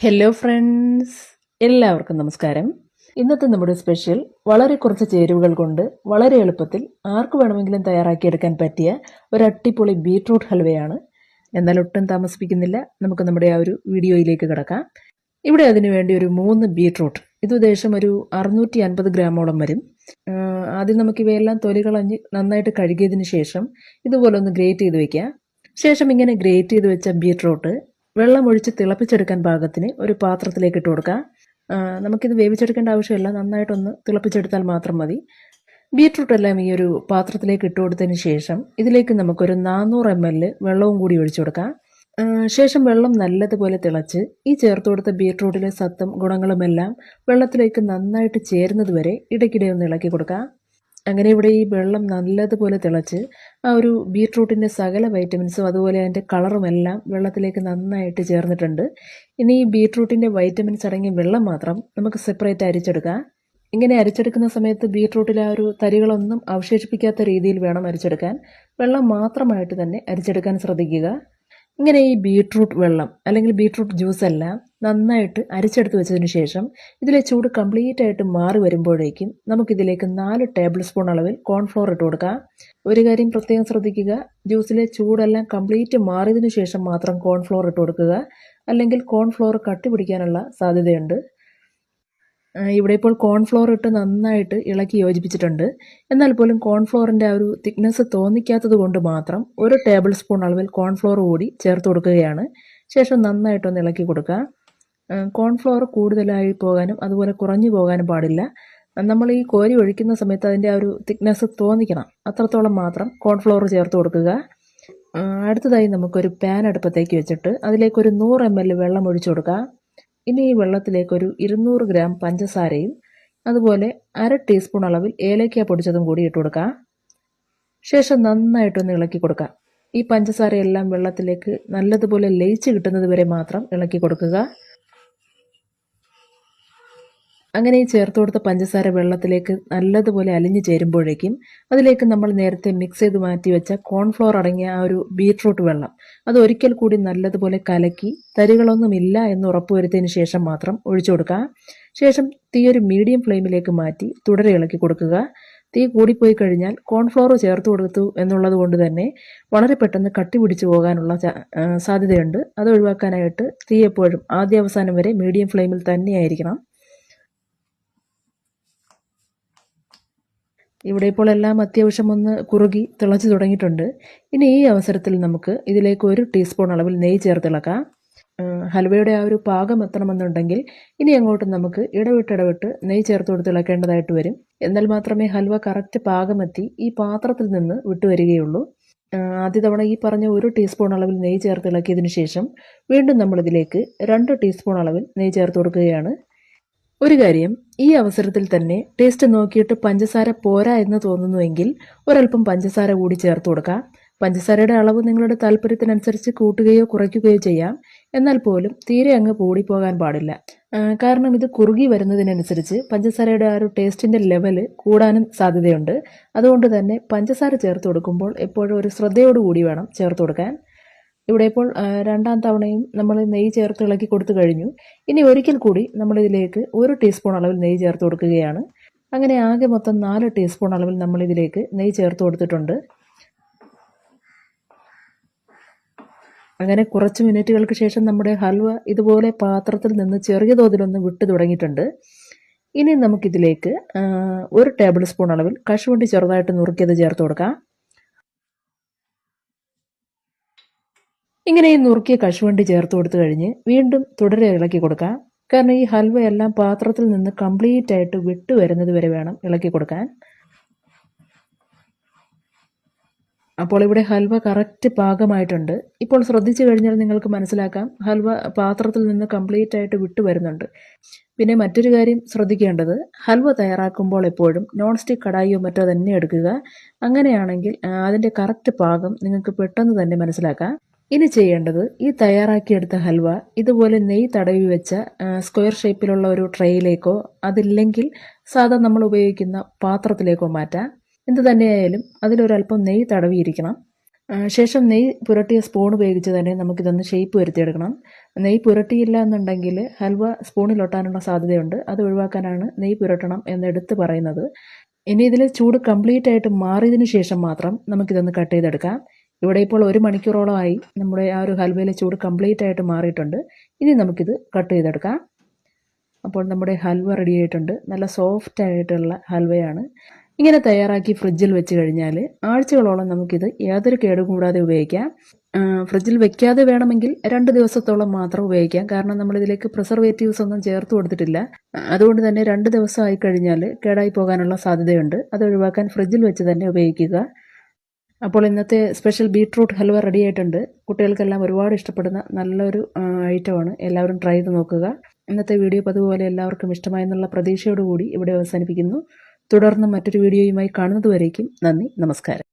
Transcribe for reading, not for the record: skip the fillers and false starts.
Hello friends, എല്ലാവർക്കും നമസ്കാരം. ഇന്നത്തെ നമ്മുടെ സ്പെഷ്യൽ വളരെ കുറച്ച് ചേരുവകൾ കൊണ്ട് വളരെ എളുപ്പത്തിൽ ആർക്ക് വേണമെങ്കിലും തയ്യാറാക്കിയെടുക്കാൻ പറ്റിയ ഒരു അട്ടിപ്പൊളി ബീട്രൂട്ട് ഹൽവയാണ്. എന്നാൽ ഒട്ടും താമസിപ്പിക്കുന്നില്ല, നമുക്ക് നമ്മുടെ ആ ഒരു വീഡിയോയിലേക്ക് കിടക്കാം. ഇവിടെ അതിനു വേണ്ടി ഒരു 3 ബീട്രൂട്ട്, ഇത് ഉദ്ദേശം ഒരു 650 ഗ്രാമോളം വരും. ആദ്യം നമുക്ക് ഇവയെല്ലാം തൊലി കളഞ്ഞ് നന്നായിട്ട് കഴുകിയതിന് ശേഷം ഇതുപോലെ ഒന്ന് ഗ്രേറ്റ് ചെയ്ത് വെക്കുക. ശേഷം ഇങ്ങനെ ഗ്രേറ്റ് ചെയ്ത് വെച്ച ബീട്രൂട്ട് വെള്ളം ഒഴിച്ച് തിളപ്പിച്ചെടുക്കാൻ പാകത്തിന് ഒരു പാത്രത്തിലേക്ക് ഇട്ട് കൊടുക്കുക. നമുക്കിത് വേവിച്ചെടുക്കേണ്ട ആവശ്യമില്ല, നന്നായിട്ടൊന്ന് തിളപ്പിച്ചെടുത്താൽ മാത്രം മതി. ബീട്രൂട്ട് എല്ലാം ഈ ഒരു പാത്രത്തിലേക്ക് ഇട്ട് കൊടുത്തതിന് ശേഷം ഇതിലേക്ക് നമുക്കൊരു 400 ml വെള്ളവും കൂടി ഒഴിച്ചു കൊടുക്കാം. ശേഷം വെള്ളം നല്ലതുപോലെ തിളച്ച് ഈ ചേർത്ത് കൊടുത്ത ബീട്രൂട്ടിലെ സത്തും ഗുണങ്ങളുമെല്ലാം വെള്ളത്തിലേക്ക് നന്നായിട്ട് ചേരുന്നത് വരെ ഇടയ്ക്കിടെ ഒന്ന് ഇളക്കി കൊടുക്കാം. അങ്ങനെ ഇവിടെ ഈ വെള്ളം നല്ലതുപോലെ തിളച്ച് ആ ഒരു ബീട്രൂട്ടിൻ്റെ സകല വൈറ്റമിൻസും അതുപോലെ അതിൻ്റെ കളറും എല്ലാം വെള്ളത്തിലേക്ക് നന്നായിട്ട് ചേർന്നിട്ടുണ്ട്. ഇനി ഈ ബീട്രൂട്ടിൻ്റെ വൈറ്റമിൻസ് അടങ്ങിയ വെള്ളം മാത്രം നമുക്ക് സെപ്പറേറ്റ് അരിച്ചെടുക്കാം. ഇങ്ങനെ അരിച്ചെടുക്കുന്ന സമയത്ത് ബീട്രൂട്ടിലെ ആ ഒരു തരികളൊന്നും അവശേഷിപ്പിക്കാത്ത രീതിയിൽ വേണം അരിച്ചെടുക്കാൻ. വെള്ളം മാത്രമായിട്ട് തന്നെ അരിച്ചെടുക്കാൻ ശ്രദ്ധിക്കുക. ഇങ്ങനെ ഈ ബീട്രൂട്ട് വെള്ളം അല്ലെങ്കിൽ ബീട്രൂട്ട് ജ്യൂസ് എല്ലാം നന്നായിട്ട് അരിച്ചെടുത്ത് വെച്ചതിന് ശേഷം ഇതിലെ ചൂട് കംപ്ലീറ്റ് ആയിട്ട് മാറി വരുമ്പോഴേക്കും നമുക്കിതിലേക്ക് 4 ടേബിൾ സ്പൂൺ അളവിൽ കോൺഫ്ലോർ ഇട്ട് കൊടുക്കാം. ഒരു കാര്യം പ്രത്യേകം ശ്രദ്ധിക്കുക, ജ്യൂസിലെ ചൂടെല്ലാം കംപ്ലീറ്റ് മാറിയതിനു ശേഷം മാത്രം കോൺഫ്ലോർ ഇട്ട് കൊടുക്കുക, അല്ലെങ്കിൽ കോൺഫ്ലോർ കട്ടി പിടിക്കാനുള്ള സാധ്യതയുണ്ട്. ഇവിടെ ഇപ്പോൾ കോൺഫ്ലോർ ഇട്ട് നന്നായിട്ട് ഇളക്കി യോജിപ്പിച്ചിട്ടുണ്ട്. എന്നാൽ പോലും കോൺഫ്ലോറിൻ്റെ ആ ഒരു തിക്നെസ് തോന്നിക്കാത്തത് കൊണ്ട് മാത്രം 1 ടേബിൾ സ്പൂൺ അളവിൽ കോൺഫ്ലോർ കൂടി ചേർത്ത് കൊടുക്കുകയാണ്. ശേഷം നന്നായിട്ടൊന്ന് ഇളക്കി കൊടുക്കുക. കോൺഫ്ലോർ കൂടുതലായി പോകാനും അതുപോലെ കുറഞ്ഞു പോകാനും പാടില്ല. നമ്മൾ ഈ കോരി ഒഴിക്കുന്ന സമയത്ത് അതിൻ്റെ ആ ഒരു തിക്നെസ് തോന്നിക്കണം, അത്രത്തോളം മാത്രം കോൺഫ്ലോർ ചേർത്ത് കൊടുക്കുക. അടുത്തതായി നമുക്കൊരു പാൻ അടുപ്പത്തേക്ക് വെച്ചിട്ട് അതിലേക്കൊരു 100 ml വെള്ളം ഒഴിച്ചു കൊടുക്കുക. ഇനി ഈ വെള്ളത്തിലേക്കൊരു 200 ഗ്രാം പഞ്ചസാരയും അതുപോലെ 1/2 ടീസ്പൂൺ അളവിൽ ഏലക്ക പൊടിച്ചതും കൂടി ഇട്ട് കൊടുക്കുക. ശേഷം നന്നായിട്ടൊന്ന് ഇളക്കി കൊടുക്കുക. ഈ പഞ്ചസാരയെല്ലാം വെള്ളത്തിലേക്ക് നല്ലതുപോലെ ലയിച്ച് കിട്ടുന്നത് വരെ മാത്രം ഇളക്കി കൊടുക്കുക. അങ്ങനെ ഈ ചേർത്ത് കൊടുത്ത പഞ്ചസാര വെള്ളത്തിലേക്ക് നല്ലതുപോലെ അലിഞ്ഞു ചേരുമ്പോഴേക്കും അതിലേക്ക് നമ്മൾ നേരത്തെ മിക്സ് ചെയ്ത് മാറ്റി വെച്ച കോൺഫ്ലോർ അടങ്ങിയ ആ ഒരു ബീട്രൂട്ട് വെള്ളം അത് ഒരിക്കൽ കൂടി നല്ലതുപോലെ കലക്കി തരികളൊന്നുമില്ല എന്ന് ഉറപ്പുവരുത്തിയതിന് ശേഷം മാത്രം ഒഴിച്ചു കൊടുക്കുക. ശേഷം തീ ഒരു മീഡിയം ഫ്ലെയിമിലേക്ക് മാറ്റി തുടരെ ഇളക്കി കൊടുക്കുക. തീ കൂടിപ്പോയി കഴിഞ്ഞാൽ കോൺഫ്ലോർ ചേർത്ത് കൊടുത്തു എന്നുള്ളത് കൊണ്ട് തന്നെ വളരെ പെട്ടെന്ന് കട്ടി പിടിച്ചു പോകാനുള്ള സാധ്യതയുണ്ട്. അത് ഒഴിവാക്കാനായിട്ട് തീ എപ്പോഴും ആദ്യ അവസാനം വരെ മീഡിയം ഫ്ലെയിമിൽ തന്നെയായിരിക്കണം. ഇവിടെ ഇപ്പോൾ എല്ലാം അത്യാവശ്യം ഒന്ന് കുറുകി തിളച്ച് തുടങ്ങിയിട്ടുണ്ട്. ഇനി ഈ അവസരത്തിൽ നമുക്ക് ഇതിലേക്ക് 1 ടീസ്പൂൺ അളവിൽ നെയ്യ് ചേർത്തിളക്കാം. ഹൽവയുടെ ആ ഒരു പാകം എത്തണമെന്നുണ്ടെങ്കിൽ ഇനി അങ്ങോട്ട് നമുക്ക് ഇടവിട്ട് നെയ്യ് ചേർത്ത് കൊടുത്ത് ഇളക്കേണ്ടതായിട്ട് വരും. എന്നാൽ മാത്രമേ ഹൽവ കറക്റ്റ് പാകമെത്തി ഈ പാത്രത്തിൽ നിന്ന് വിട്ടുവരികയുള്ളൂ. ആദ്യ തവണ ഈ പറഞ്ഞ 1 ടീസ്പൂൺ അളവിൽ നെയ്യ് ചേർത്ത് ഇളക്കിയതിനു ശേഷം വീണ്ടും നമ്മളിതിലേക്ക് 2 ടീസ്പൂൺ അളവിൽ നെയ്യ് ചേർത്ത് കൊടുക്കുകയാണ്. ഒരു കാര്യം, ഈ അവസരത്തിൽ തന്നെ ടേസ്റ്റ് നോക്കിയിട്ട് പഞ്ചസാര പോരാ എന്ന് തോന്നുന്നുവെങ്കിൽ ഒരൽപ്പം പഞ്ചസാര കൂടി ചേർത്ത് കൊടുക്കാം. പഞ്ചസാരയുടെ അളവ് നിങ്ങളുടെ താല്പര്യത്തിനനുസരിച്ച് കൂട്ടുകയോ കുറയ്ക്കുകയോ ചെയ്യാം. എന്നാൽ പോലും തീരെ അങ്ങ് കൂടിപ്പോകാൻ പാടില്ല. കാരണം ഇത് കുറുകി വരുന്നതിനനുസരിച്ച് പഞ്ചസാരയുടെ ആ ഒരു ടേസ്റ്റിൻ്റെ ലെവൽ കൂടാനും സാധ്യതയുണ്ട്. അതുകൊണ്ട് തന്നെ പഞ്ചസാര ചേർത്ത് കൊടുക്കുമ്പോൾ എപ്പോഴും ഒരു ശ്രദ്ധയോടുകൂടി വേണം ചേർത്ത് കൊടുക്കാൻ. ഇവിടെ ഇപ്പോൾ 2ാം തവണയും നമ്മൾ നെയ്യ് ചേർത്ത് ഇളക്കി കൊടുത്തു കഴിഞ്ഞു. ഇനി ഒരിക്കൽ കൂടി നമ്മളിതിലേക്ക് 1 ടീസ്പൂൺ അളവിൽ നെയ്യ് ചേർത്ത് കൊടുക്കുകയാണ്. അങ്ങനെ ആകെ മൊത്തം 4 ടീസ്പൂൺ അളവിൽ നമ്മളിതിലേക്ക് നെയ്യ് ചേർത്ത് കൊടുത്തിട്ടുണ്ട്. അങ്ങനെ കുറച്ച് മിനിറ്റുകൾക്ക് ശേഷം നമ്മുടെ ഹൽവ ഇതുപോലെ പാത്രത്തിൽ നിന്ന് ചെറിയ തോതിലൊന്ന് വിട്ടു തുടങ്ങിയിട്ടുണ്ട്. ഇനി നമുക്കിതിലേക്ക് 1 ടേബിൾ സ്പൂൺ അളവിൽ കശുവണ്ടി ചെറുതായിട്ട് നുറുക്കിയത് ചേർത്ത് കൊടുക്കാം. ഇങ്ങനെ ഈ നുറുക്കിയ കശുവണ്ടി ചേർത്ത് കൊടുത്തു കഴിഞ്ഞ് വീണ്ടും തുടരെ ഇളക്കി കൊടുക്കാം. കാരണം ഈ ഹൽവ എല്ലാം പാത്രത്തിൽ നിന്ന് കംപ്ലീറ്റ് ആയിട്ട് വിട്ടു വരുന്നത് വരെ വേണം ഇളക്കി കൊടുക്കാൻ. അപ്പോൾ ഇവിടെ ഹൽവ കറക്റ്റ് പാകമായിട്ടുണ്ട്. ഇപ്പോൾ ശ്രദ്ധിച്ചു കഴിഞ്ഞാൽ നിങ്ങൾക്ക് മനസ്സിലാക്കാം ഹൽവ പാത്രത്തിൽ നിന്ന് കംപ്ലീറ്റ് ആയിട്ട് വിട്ടു വരുന്നുണ്ട്. പിന്നെ മറ്റൊരു കാര്യം ശ്രദ്ധിക്കേണ്ടത്, ഹൽവ തയ്യാറാക്കുമ്പോൾ എപ്പോഴും നോൺ സ്റ്റിക്ക് കടായിയോ മറ്റോ തന്നെ എടുക്കുക. അങ്ങനെയാണെങ്കിൽ അതിൻ്റെ കറക്റ്റ് പാകം നിങ്ങൾക്ക് പെട്ടെന്ന് തന്നെ മനസ്സിലാക്കാം. ഇനി ചെയ്യേണ്ടത്, ഈ തയ്യാറാക്കിയെടുത്ത ഹൽവ ഇതുപോലെ നെയ്യ് തടവി വെച്ച സ്ക്വയർ ഷേപ്പിലുള്ള ഒരു ട്രേയിലേക്കോ അതില്ലെങ്കിൽ സാധാ നമ്മൾ ഉപയോഗിക്കുന്ന പാത്രത്തിലേക്കോ മാറ്റാം. എന്ത് തന്നെയായാലും അതിലൊരല്പം നെയ്യ് തടവിയിരിക്കണം. ശേഷം നെയ്യ് പുരട്ടിയ സ്പൂൺ ഉപയോഗിച്ച് തന്നെ നമുക്കിതൊന്ന് ഷേപ്പ് വരുത്തിയെടുക്കണം. നെയ്യ് പുരട്ടിയില്ല എന്നുണ്ടെങ്കിൽ ഹൽവ സ്പൂണിലൊട്ടാനുള്ള സാധ്യതയുണ്ട്. അത് ഒഴിവാക്കാനാണ് നെയ്യ് പുരട്ടണം എന്ന് എടുത്ത് പറയുന്നത്. ഇനി ഇതിൽ ചൂട് കംപ്ലീറ്റ് ആയിട്ട് മാറിയതിന് ശേഷം മാത്രം നമുക്കിതൊന്ന് കട്ട് ചെയ്തെടുക്കാം. ഇവിടെ ഇപ്പോൾ 1 മണിക്കൂറോളമായി നമ്മുടെ ആ ഒരു ഹൽവയിലെ ചൂട് കംപ്ലീറ്റ് ആയിട്ട് മാറിയിട്ടുണ്ട്. ഇനി നമുക്കിത് കട്ട് ചെയ്തെടുക്കാം. അപ്പോൾ നമ്മുടെ ഹൽവ റെഡി ആയിട്ടുണ്ട്. നല്ല സോഫ്റ്റ് ആയിട്ടുള്ള ഹൽവയാണ്. ഇങ്ങനെ തയ്യാറാക്കി ഫ്രിഡ്ജിൽ വെച്ച് കഴിഞ്ഞാൽ ആഴ്ചകളോളം നമുക്കിത് യാതൊരു കേടും കൂടാതെ ഉപയോഗിക്കാം. ഫ്രിഡ്ജിൽ വെക്കാതെ വേണമെങ്കിൽ 2 ദിവസത്തോളം മാത്രം ഉപയോഗിക്കാം. കാരണം നമ്മളിതിലേക്ക് പ്രിസർവേറ്റീവ്സ് ഒന്നും ചേർത്ത് കൊടുത്തിട്ടില്ല. അതുകൊണ്ട് തന്നെ 2 ദിവസം ആയി കഴിഞ്ഞാൽ കേടായി പോകാനുള്ള സാധ്യതയുണ്ട്. അത് ഒഴിവാക്കാൻ ഫ്രിഡ്ജിൽ വെച്ച് തന്നെ ഉപയോഗിക്കുക. അപ്പോൾ ഇന്നത്തെ സ്പെഷ്യൽ ബീട്രൂട്ട് ഹൽവ റെഡി ആയിട്ടുണ്ട്. കുട്ടികൾക്കെല്ലാം ഒരുപാട് ഇഷ്ടപ്പെടുന്ന നല്ലൊരു ഐറ്റമാണ്. എല്ലാവരും ട്രൈ ചെയ്ത് നോക്കുക. ഇന്നത്തെ വീഡിയോ പതിവുപോലെ എല്ലാവർക്കും ഇഷ്ടമായെന്നുള്ള പ്രതീക്ഷയോടുകൂടി ഇവിടെ അവസാനിപ്പിക്കുന്നു. തുടർന്ന് മറ്റൊരു വീഡിയോയുമായി കാണുന്നതുവരേക്കും നന്ദി, നമസ്കാരം.